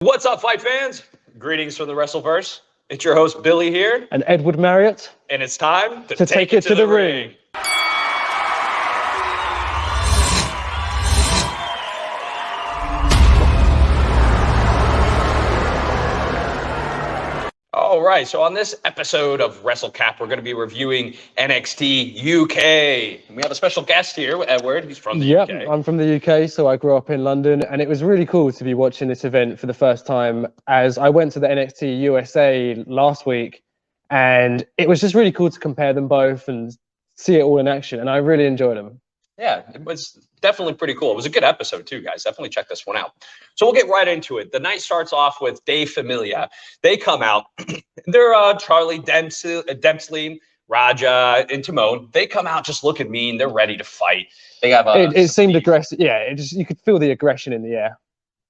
What's up, fight fans? Greetings from the Wrestleverse. It's your host, Billy here. And Edward Marriott. And it's time to take it to the ring. All right, so on this episode of WrestleCap, we're going to be reviewing NXT UK. And we have a special guest here, Edward. He's from the UK. I'm from the UK, so I grew up in London, and it was really cool to be watching this event for the first time, as I went to the NXT USA last week, and it was just really cool to compare them both and see it all in action, and I really enjoyed them. Yeah, it was definitely pretty cool. It was a good episode too, guys. Definitely check this one out. So we'll get right into it. The night starts off with Familia. They come out. They're Charlie Dempsey, Raja, and Teoman. They come out just looking mean. They're ready to fight. They have it seemed aggressive. Yeah, you could feel the aggression in the air.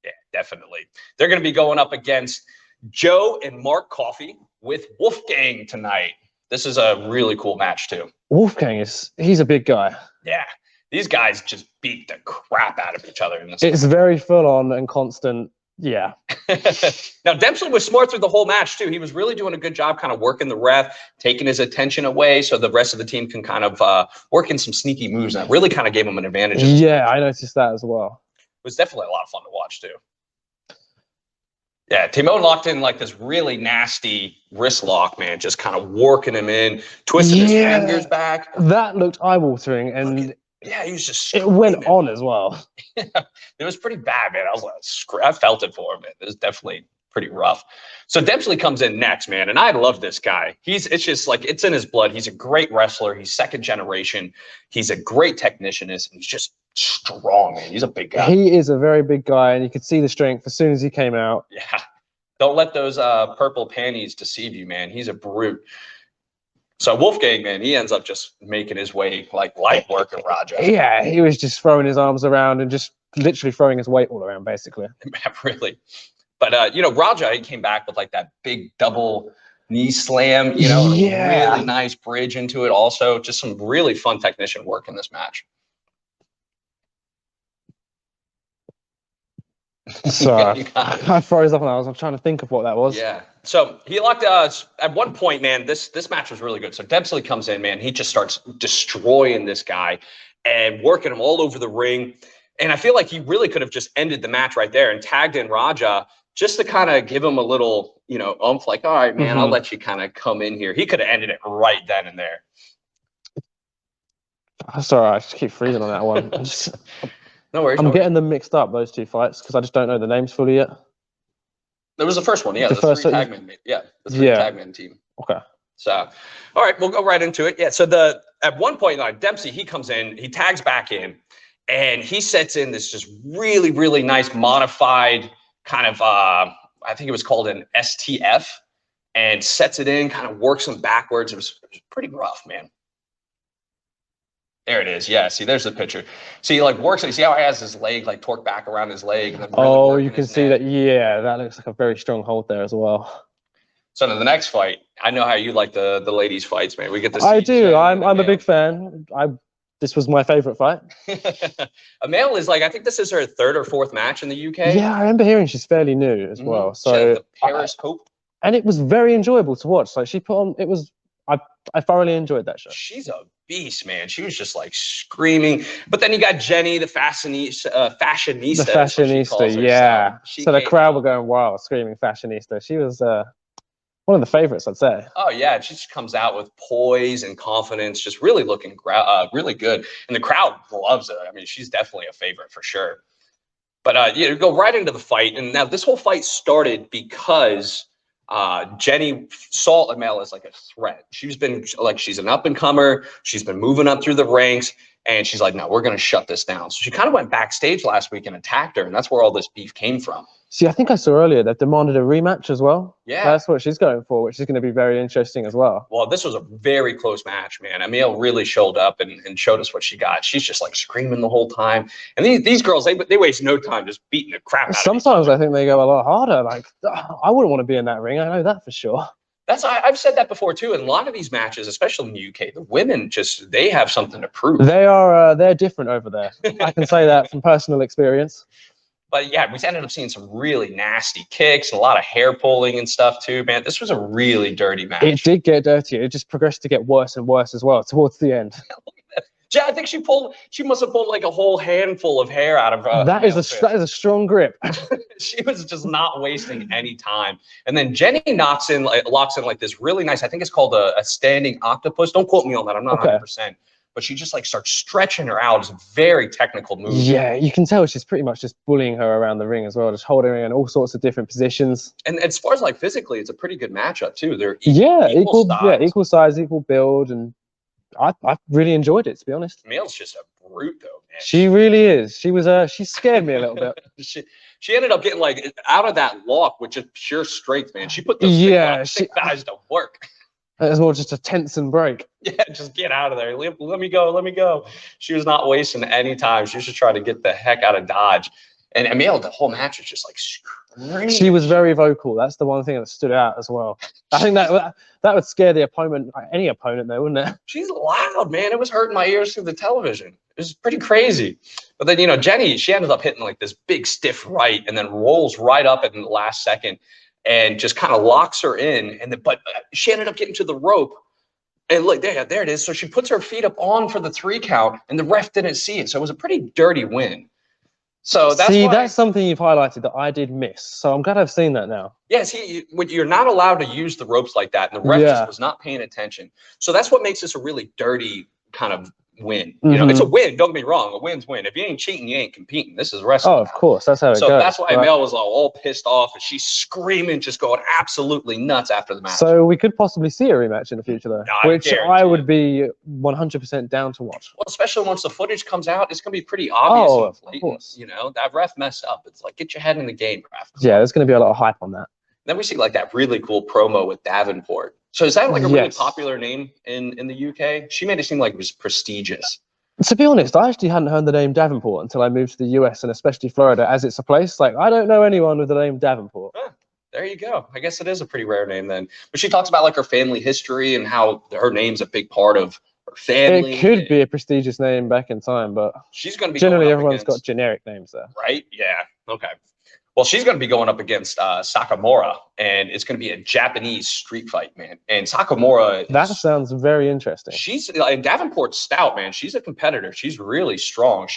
Yeah, definitely. They're going to be going up against Joe and Mark Coffey with Wolfgang tonight. This is a really cool match too. Wolfgang he's a big guy. Yeah. These guys just beat the crap out of each other in this. It's very full on and constant. Yeah. Now, Dempsey was smart through the whole match, too. He was really doing a good job kind of working the ref, taking his attention away so the rest of the team can kind of work in some sneaky moves. And that really kind of gave him an advantage. Yeah, I noticed that as well. It was definitely a lot of fun to watch, too. Yeah, Teoman locked in like this really nasty wrist lock, man, just kind of working him in, twisting his fingers back. That looked eye-watering, and yeah, he was just screaming. It went on as well. Yeah, it was pretty bad, man. I was like, I felt it for him, man. It was definitely pretty rough. So Dempsey comes in next, man, and I love this guy. It's just like, it's in his blood. He's a great wrestler. He's second generation. He's a great technician, and he's just strong, man. He's a big guy. He is a very big guy, and you could see the strength as soon as he came out. Yeah. Don't let those purple panties deceive you, man. He's a brute. So Wolfgang, man, he ends up just making his way like light work of Raja. Yeah, he was just throwing his arms around and just literally throwing his weight all around, basically. Really. But, Raja, he came back with like that big double knee slam, a really nice bridge into it also. Just some really fun technician work in this match. Sorry, I froze up and I was trying to think of what that was. Yeah. So he locked us at one point, man. This match was really good. So Dempsey comes in, man. He just starts destroying this guy and working him all over the ring. And I feel like he really could have just ended the match right there and tagged in Raja just to kind of give him a little, oomph, like, all right, man, I'll let you kind of come in here. He could have ended it right then and there. Sorry, I just keep freezing on that one. No worries. I'm getting them mixed up, those two fights, because I just don't know the names fully yet. There was the first one, yeah. The first three tagman, the three tagman team. Okay. So, all right, we'll go right into it. Yeah. So at one point, Dempsey, he comes in, he tags back in, and he sets in this just really, really nice modified kind of, I think it was called an STF, and sets it in, kind of works him backwards. It was pretty rough, man. There it is. Yeah. See, there's the picture. See, like works. You see how he has his leg like torqued back around his leg. And then really you can see that. Yeah, that looks like a very strong hold there as well. So in the next fight, I know how you like the ladies' fights, man. We get to see. I do. I'm a big fan. This was my favorite fight. Amal is like, I think this is her third or fourth match in the UK. Yeah, I remember hearing she's fairly new as well. So the Paris Hope. And it was very enjoyable to watch. Like she put on, I thoroughly enjoyed that show. She's a beast, man. She was just like screaming. But then you got Jinny, the fashionista. The fashionista, yeah. So the crowd were going wild, screaming fashionista. She was one of the favorites, I'd say. Oh, yeah. She just comes out with poise and confidence, just really looking really good. And the crowd loves it. I mean, she's definitely a favorite for sure. But go right into the fight. And now this whole fight started because Jinny saw Amal as like a threat. She's been like, she's an up and comer. She's been moving up through the ranks, and she's like, no, we're going to shut this down. So she kind of went backstage last week and attacked her, and that's where all this beef came from. See, I think I saw earlier they've demanded a rematch as well. Yeah. That's what she's going for, which is going to be very interesting as well. Well, this was a very close match, man. Amal really showed up and showed us what she got. She's just like screaming the whole time. And these girls, they waste no time just beating the crap out of each other. Sometimes I think they go a lot harder. Like, I wouldn't want to be in that ring. I know that for sure. I've said that before too. In a lot of these matches, especially in the UK, the women they have something to prove. They're different over there. I can say that from personal experience. But yeah, we ended up seeing some really nasty kicks, a lot of hair pulling and stuff too, man. This was a really dirty match. It did get dirty. It just progressed to get worse and worse as well towards the end. Yeah, I think she must have pulled like a whole handful of hair out of that is a strong grip. She was just not wasting any time. And then Jinny locks in like this really nice, I think it's called a standing octopus. Don't quote me on that. I'm not 100%. But she just like starts stretching her out. It's a very technical move. Yeah, you can tell she's pretty much just bullying her around the ring as well, just holding her in all sorts of different positions. And as far as like physically, it's a pretty good matchup too. They're equal size, equal build, and I really enjoyed it, to be honest. Amal's just a brute though, man. She really is. She scared me a little bit. She ended up getting like out of that lock with just pure strength, man. She put those thick thighs to work. It was more just a tense and break. Yeah, just get out of there. Let me go. Let me go. She was not wasting any time. She was just trying to get the heck out of Dodge. And Amal, the whole match was just like screaming. She was very vocal. That's the one thing that stood out as well. I think that would scare the opponent, any opponent though, wouldn't it? She's loud, man. It was hurting my ears through the television. It was pretty crazy. But then, Jinny, she ended up hitting like this big stiff right and then rolls right up in the last second. And just kind of locks her in, but she ended up getting to the rope, and look there it is. So she puts her feet up on for the 3 count, and the ref didn't see it. So it was a pretty dirty win. So that's something you've highlighted that I did miss. So I'm glad I've seen that now. Yeah, you're not allowed to use the ropes like that, and the ref just was not paying attention. So that's what makes this a really dirty kind of win. It's a win. Don't get me wrong. A win's win. If you ain't cheating, you ain't competing. This is wrestling. Oh, of course. That's how it goes. So that's why Amal was all pissed off, and she's screaming, just going absolutely nuts after the match. So we could possibly see a rematch in the future, though, which I would be 100% down to watch. Well, especially once the footage comes out, it's going to be pretty obvious. Oh, of course. That ref messed up. It's like, get your head in the game, ref. Yeah, there's going to be a lot of hype on that. Then we see like that really cool promo with Davenport. So is that like a really popular name in the UK? She made it seem like it was prestigious. To be honest, I actually hadn't heard the name Davenport until I moved to the US and especially Florida, as it's a place like I don't know anyone with the name Davenport. Huh, there you go. I guess it is a pretty rare name then. But she talks about like her family history and how her name's a big part of her family. It could be a prestigious name back in time, but she's going to be generally everyone's got generic names there. Right? Yeah. Okay. Well, she's going to be going up against Sakamura, and it's going to be a Japanese street fight, man. And Sakamura, that sounds very interesting. She's like Davenport's stout, man. She's a competitor. She's really strong.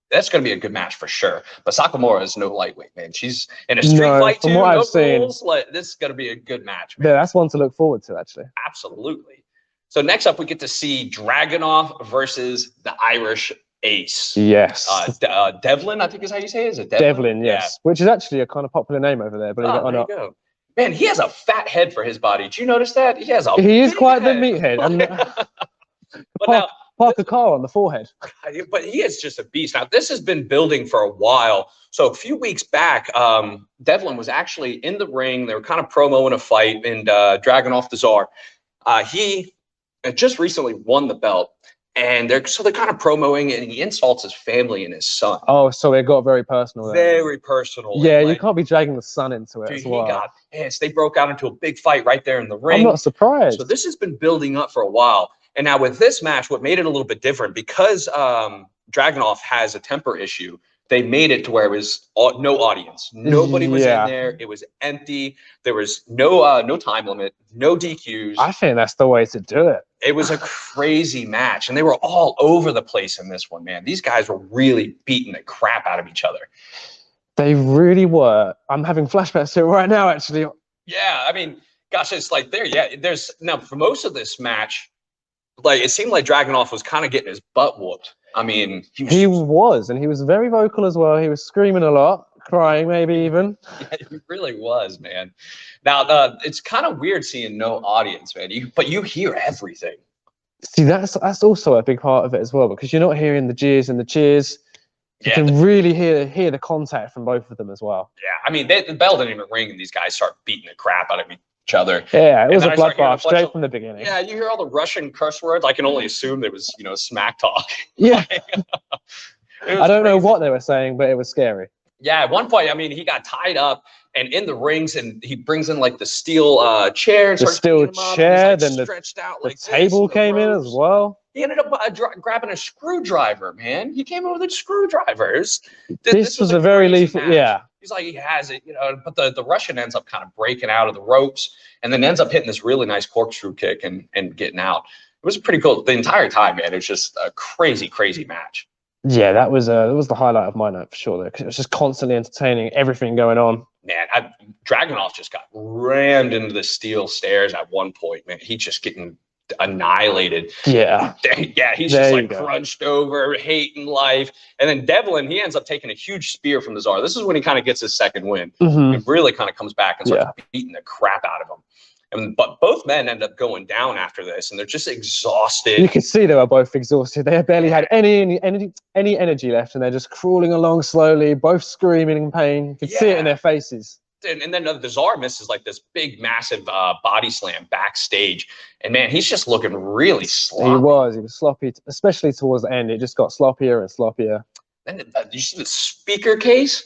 That's going to be a good match for sure. But Sakamura is no lightweight, man. She's in a street fight too. From what I've seen, this is going to be a good match, man. Yeah, that's one to look forward to, actually. Absolutely. So next up, we get to see Dragunov versus the Irish Ace. Yes. Devlin, I think is how you say it. Is it Devlin? Yes. Yeah. Which is actually a kind of popular name over there, believe it or not. There you go. Man, he has a fat head for his body. Did you notice that? He is quite the meathead. And park a car on the forehead. But he is just a beast. Now, this has been building for a while. So a few weeks back, Devlin was actually in the ring. They were kind of promoing a fight, and Dragunov the Tsar. He just recently won the belt. And they're kind of promoting it, and he insults his family and his son. Oh, so it got very personal. Very personal. Yeah, you can't be dragging the son into it. Dude, as well. He got pissed. They broke out into a big fight right there in the ring. I'm not surprised. So this has been building up for a while. And now with this match, what made it a little bit different, because Dragunov has a temper issue, they made it to where it was no audience. Nobody was in there. It was empty. There was no time limit, no DQs. I think that's the way to do it. It was a crazy match, and they were all over the place in this one, man. These guys were really beating the crap out of each other. They really were. I'm having flashbacks to it right now, actually. Yeah, I mean, gosh, it's like there's now for most of this match, like it seemed like Dragunov was kind of getting his butt whooped. I mean, he was, and he was very vocal as well. He was screaming a lot, crying maybe even. Yeah, he really was, man. Now, it's kind of weird seeing no audience, man. But you hear everything. See, that's also a big part of it as well, because you're not hearing the jeers and the cheers. You can really hear the contact from both of them as well. Yeah, I mean, the bell didn't even ring, and these guys start beating the crap out of each other. Yeah, it was a bloodbath straight from the beginning. Yeah, you hear all the Russian curse words. I can only assume there was, smack talk. Yeah. I don't know what they were saying, but it was scary. Yeah, at one point, I mean, he got tied up and in the rings, and he brings in like the steel chair. And the steel chair, like, then stretched out the like table came in as well. He ended up grabbing a screwdriver, man. He came in with a screwdriver. This was a very lethal, yeah. He's like, he has it, you know, but the Russian ends up kind of breaking out of the ropes and then ends up hitting this really nice corkscrew kick and getting out. It was pretty cool. The entire time, man, it was just a crazy, crazy match. Yeah, that was the highlight of my night for sure, though, because it was just constantly entertaining, everything going on. Man, Dragunov just got rammed into the steel stairs at one point, man. He's just getting annihilated. Yeah. Yeah, he's just like crunched over, hating life. And then Devlin, he ends up taking a huge spear from the Tsar. This is when he kind of gets his second win. He really kind of comes back and starts beating the crap out of him. But both men end up going down after this, and they're just exhausted. You could see they were both exhausted. They barely had any energy left, and they're just crawling along slowly, both screaming in pain. You could see it in their faces. And then the Tsar misses like this big, massive body slam backstage. And, man, he's just looking really sloppy. He was sloppy, especially towards the end. It just got sloppier and sloppier. And you see the speaker case?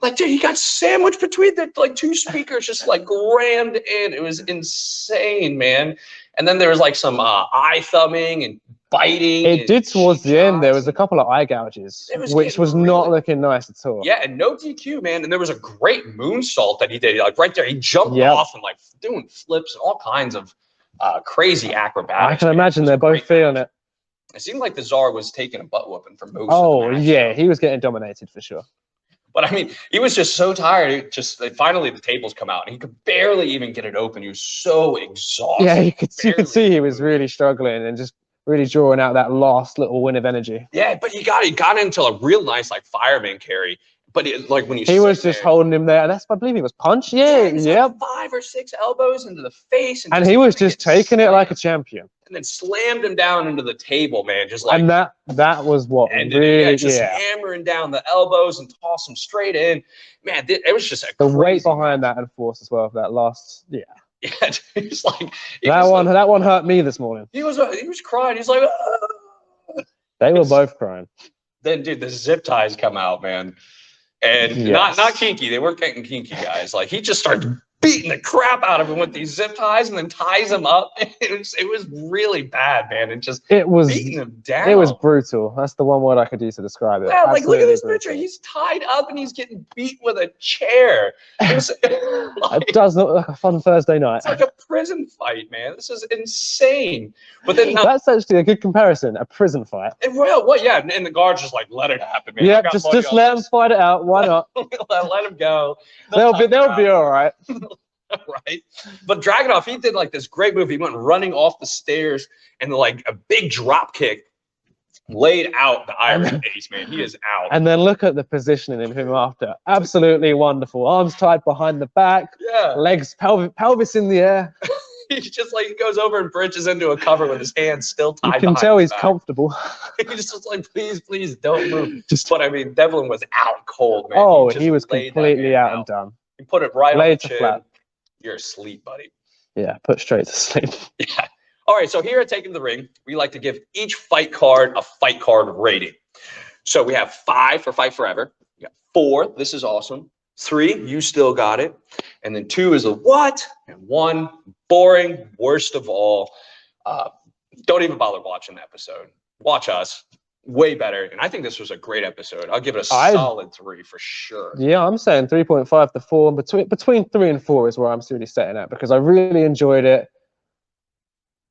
Like, dude, he got sandwiched between the two speakers, just like rammed in. It was insane, man. And then there was like some eye thumbing and biting. It did towards the end. There was a couple of eye gouges, which was not looking nice at all. Yeah, and no DQ, man. And there was a great moonsault that he did. Like right there, he jumped off and like doing flips and all kinds of crazy acrobatics. I can imagine they're both feeling it. It seemed like the Tsar was taking a butt whooping for most of the match. Yeah, he was getting dominated for sure. But I mean, he was just so tired. Finally, the tables come out, and he could barely even get it open. He was so exhausted. Yeah, you could see he was really struggling and just really drawing out that last little win of energy. Yeah, but he got into a real nice like fireman carry. But when he was just holding him there, and I believe he was punched. Yeah, like 5 or 6 elbows into the face, and he was just taking it like a champion. And then slammed him down into the table, man. Just like, and that was what really, hammering down the elbows and toss him straight in. Man, it was just the weight behind that and force as well. That last, yeah, it's like that one hurt me this morning. He was crying. He's like, they were both crying. Then, dude, the zip ties come out, man. And not kinky. They weren't getting kinky, guys. Like, he just started beating the crap out of him with these zip ties and then ties him up. It was really bad, man. It was beating him down. It was brutal. That's the one word I could use to describe it. Yeah, like, look at this picture. He's tied up and he's getting beat with a chair. It does look like a fun Thursday night. It's like a prison fight, man. This is insane. But then that's actually a good comparison. A prison fight. And the guards just like, let it happen, man. Yeah, just let them fight it out. Why not? Let them go. They'll be all right. Right, but Dragunov, he did like this great move. He went running off the stairs and like a big drop kick laid out the Irish Ace, man. He is out. And then look at the positioning of him after. Absolutely wonderful. Arms tied behind the back. Yeah. Legs, pelvis in the air. He just like goes over and bridges into a cover with his hands still tied. You can tell he's comfortable. He's just like, please don't move. But I mean, Devlin was out cold, man. Oh, he was completely out and done. He put it right on the chin. Flat. You're asleep, buddy. Yeah, put straight to sleep. Yeah. All right, so here at Taking the Ring, we like to give each fight card a fight card rating. So we have 5 for Fight Forever. We got 4, this is awesome. 3, you still got it. And then 2 is a what? And 1, boring, worst of all. Don't even bother watching the episode. Watch us. Way better. And I think this was a great episode. I'll give it a solid 3 for sure. Yeah, I'm saying 3.5 to 4. Between 3 and 4 is where I'm really setting at, because I really enjoyed it.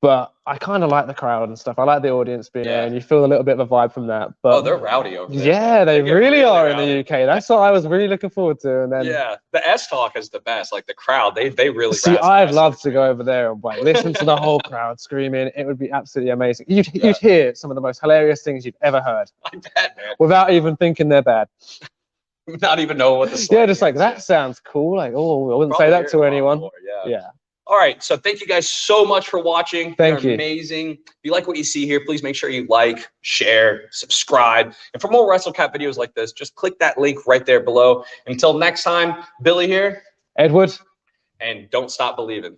But I kind of like the crowd and stuff. I like the audience being there, and you feel a little bit of a vibe from that. But they're rowdy over there. Yeah, they really are rowdy in the UK. That's what I was really looking forward to. And then the S Talk is the best. Like the crowd, they really see. I'd love to go over there and like listen to the whole crowd screaming. It would be absolutely amazing. You'd hear some of the most hilarious things you've ever heard. I bet, man. Without even thinking they're bad. Not even knowing what the slang just like that sounds cool. Like, oh, I wouldn't say that to anyone. Yeah. All right, so thank you guys so much for watching. Thank you. Amazing. If you like what you see here, please make sure you like, share, subscribe. And for more WrestleCap videos like this, just click that link right there below. Until next time, Billy here. Edward. And don't stop believing.